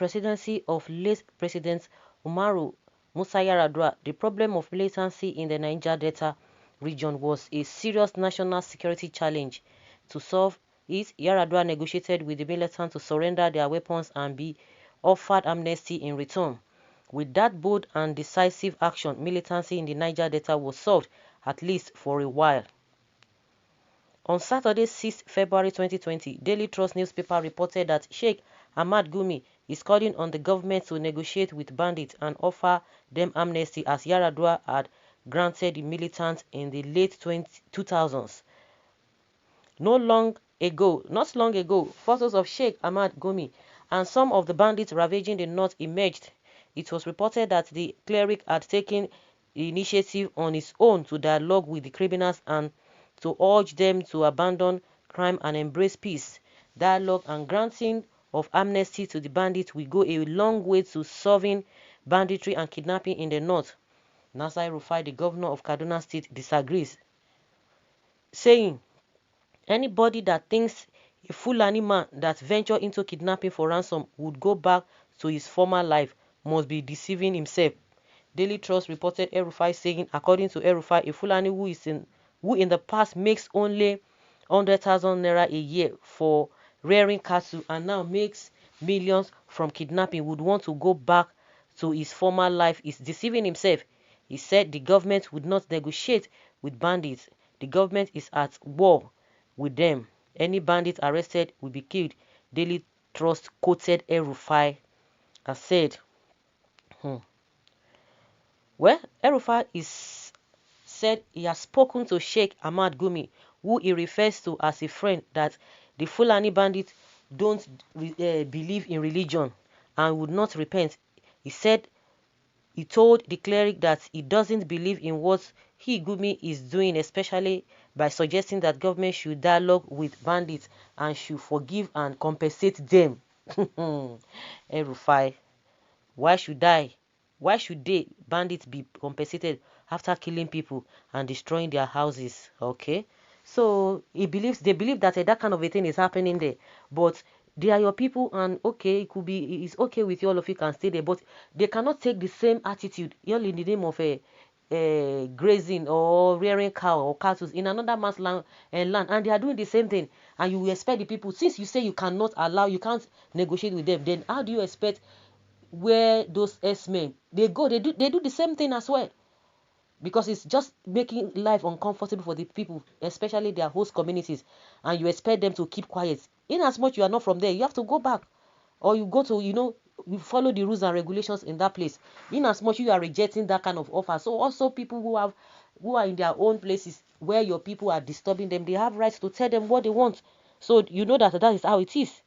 presidency of late President Umaru Musa Yar'Adua, the problem of militancy in the Niger Delta region was a serious national security challenge. To solve it, Yar'Adua negotiated with the militants to surrender their weapons and be offered amnesty in return. With that bold and decisive action, militancy in the Niger Delta was solved, at least for a while. On Saturday, 6 February 2020, Daily Trust newspaper reported that Sheikh Ahmad Gumi is calling on the government to negotiate with bandits and offer them amnesty as Yar'Adua had granted the militants in the late 2000s. Not long ago, photos of Sheikh Ahmad Gumi and some of the bandits ravaging the north emerged. It was reported that the cleric had taken the initiative on his own to dialogue with the criminals and to urge them to abandon crime and embrace peace. Dialogue and granting of amnesty to the bandits will go a long way to solving banditry and kidnapping in the north. Nasir Rufai, the governor of Kaduna State, disagrees, saying, "Anybody that thinks a Fulani man that ventured into kidnapping for ransom would go back to his former life must be deceiving himself." Daily Trust reported ELRUFAI saying, according to ELRUFAI, a Fulani who in the past makes only 100,000 naira a year for rearing cattle and now makes millions from kidnapping would want to go back to his former life is deceiving himself. He said the government would not negotiate with bandits. The government is at war with them. Any bandit arrested will be killed. Daily Trust quoted ELRUFAI and said, Well, ELRUFAI said he has spoken to Sheikh Ahmad Gumi, who he refers to as a friend, that the Fulani bandits don't believe in religion and would not repent. He said he told the cleric that he doesn't believe in what Gumi is doing, especially by suggesting that government should dialogue with bandits and should forgive and compensate them. ELRUFAI, why should they bandits be compensated after killing people and destroying their houses? Okay, so they believe that that kind of a thing is happening there, but they are your people, and okay, it's okay with you, all of you can stay there, but they cannot take the same attitude all in the name of a grazing or rearing cow or cattle in another man's land, and they are doing the same thing, and you will expect the people, since you say you can't negotiate with them, then how do you expect where those S-men they do the same thing as well? Because it's just making life uncomfortable for the people, especially their host communities, and you expect them to keep quiet. In as much you are not from there, you have to go back, or you go to, you follow the rules and regulations in that place. In as much you are rejecting that kind of offer, so also people who are in their own places where your people are disturbing them, they have rights to tell them what they want. So you know that is how it is.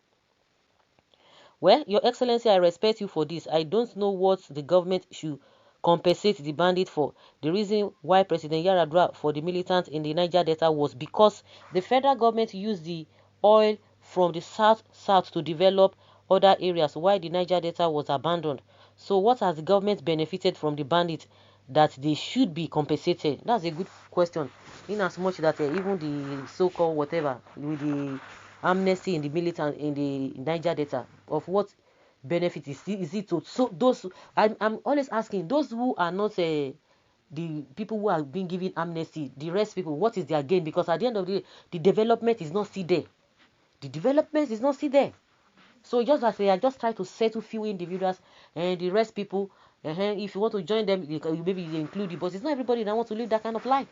Well, Your Excellency, I respect you for this. I don't know what the government should compensate the bandit for. The reason why President Yar'Adua for the militants in the Niger Delta was because the federal government used the oil from the south to develop other areas, while the Niger Delta was abandoned. So what has the government benefited from the bandits that they should be compensated? That's a good question. In as much that even the so-called whatever with the amnesty in the militant in the Niger Delta, of what benefit is it to those? I'm always asking those who are not the people who are being given amnesty, the rest people, what is their gain? Because at the end of the day, the development is not still there. The development is not still there. So just as they are just trying to settle few individuals, and the rest people, if you want to join them, maybe you include you, but it's not everybody that wants to live that kind of life.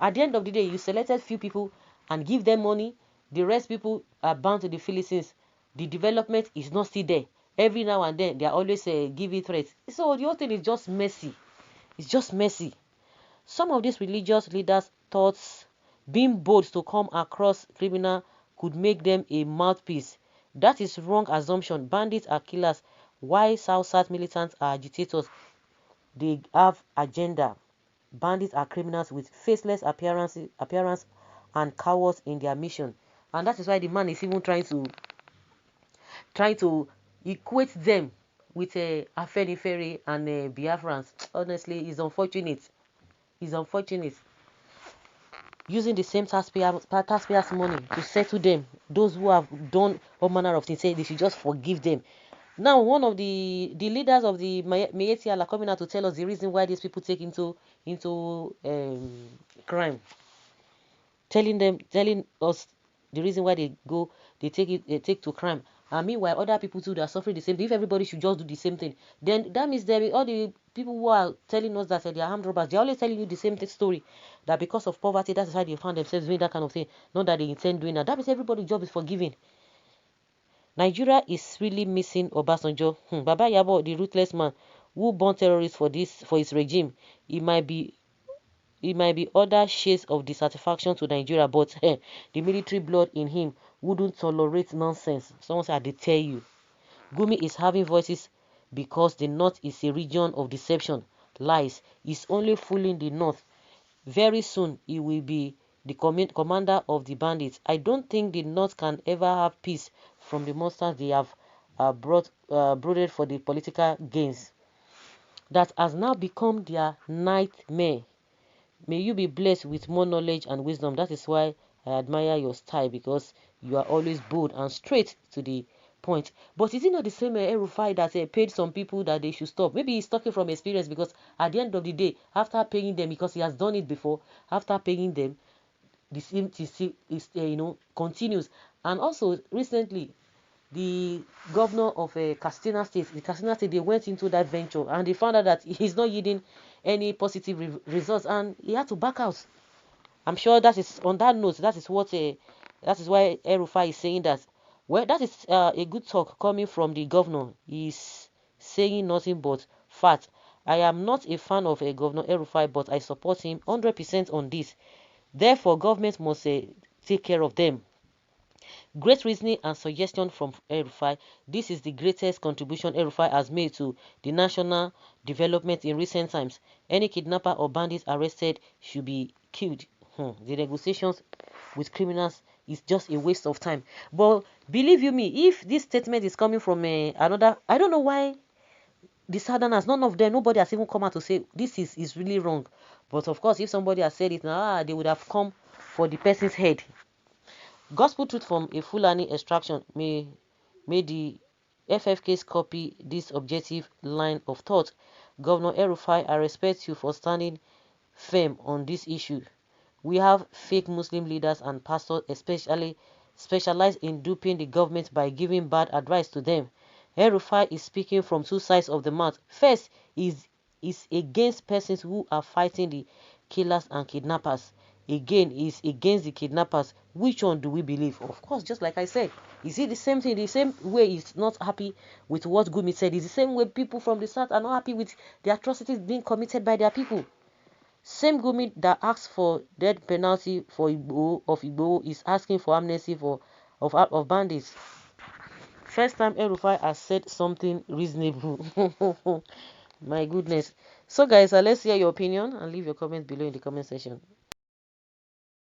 At the end of the day, you selected few people and give them money. The rest people are bound to the Philippines. The development is not still there. Every now and then, they are always giving threats. So the whole thing is just messy. It's just messy. Some of these religious leaders thought being bold to come across criminal could make them a mouthpiece. That is wrong assumption. Bandits are killers, while South militants are agitators. They have agenda. Bandits are criminals with faceless appearance and cowards in their mission. And that is why the man is even trying to equate them with Afenifere and Biafrans. Honestly, it's unfortunate. It's unfortunate. Using the same taxpayers' money to settle them. Those who have done all manner of things, say they should just forgive them. Now, one of the leaders of the Miyetti are coming out to tell us the reason why these people take into crime, telling us the reason why they take to crime. And meanwhile, other people too, they are suffering the same thing. If everybody should just do the same thing, then that means all the people who are telling us that they are armed robbers, they are always telling you the same story, that because of poverty, that's why they found themselves doing that kind of thing. Not that they intend doing that. That means everybody's job is forgiving. Nigeria is really missing Obasanjo. Baba Yabo, the ruthless man who born terrorists for his regime. It might be other shades of dissatisfaction to Nigeria, but the military blood in him wouldn't tolerate nonsense. Someone said, they tell you. Gumi is having voices because the North is a region of deception, lies. He's only fooling the North. Very soon, he will be the commander of the bandits. I don't think the North can ever have peace from the monsters they have brooded for the political gains. That has now become their nightmare. May you be blessed with more knowledge and wisdom. That is why I admire your style, because you are always bold and straight to the point. But is it not the same ELRUFAI that paid some people that they should stop? Maybe he's talking from experience, because at the end of the day, after paying them, because he has done it before, after paying them, the same thing is continues. And also recently, the governor of Katsina State, they went into that venture and they found out that he's not yielding any positive results, and he had to back out. I'm sure that is on that note. That is why ELRUFAI is saying that. Well, that is a good talk coming from the governor. He's saying nothing but fact. I am not a fan of Governor ELRUFAI, but I support him 100% on this. Therefore, government must take care of them. Great reasoning and suggestion from ELRUFAI. This is the greatest contribution ELRUFAI has made to the national development in recent times. Any kidnapper or bandit arrested should be killed. The negotiations with criminals is just a waste of time. But believe you me, if this statement is coming from another, I don't know why the Southerners, nobody has even come out to say this is really wrong. But of course, if somebody has said it now, they would have come for the person's head. Gospel truth from a Fulani extraction may the FFKs copy this objective line of thought. Governor ELRUFAI, I respect you for standing firm on this issue. We have fake Muslim leaders and pastors especially specialized in duping the government by giving bad advice to them. ELRUFAI is speaking from two sides of the mouth. First is against persons who are fighting the killers and kidnappers. Again, is against the kidnappers. Which one do we believe? Of course, just like I said, is it the same thing? The same way he's not happy with what Gumi said. Is the same way people from the south are not happy with the atrocities being committed by their people. Same Gumi that asks for death penalty for Igbo is asking for amnesty of bandits. First time ELRUFAI has said something reasonable. My goodness. So guys, let's hear your opinion and leave your comments below in the comment section.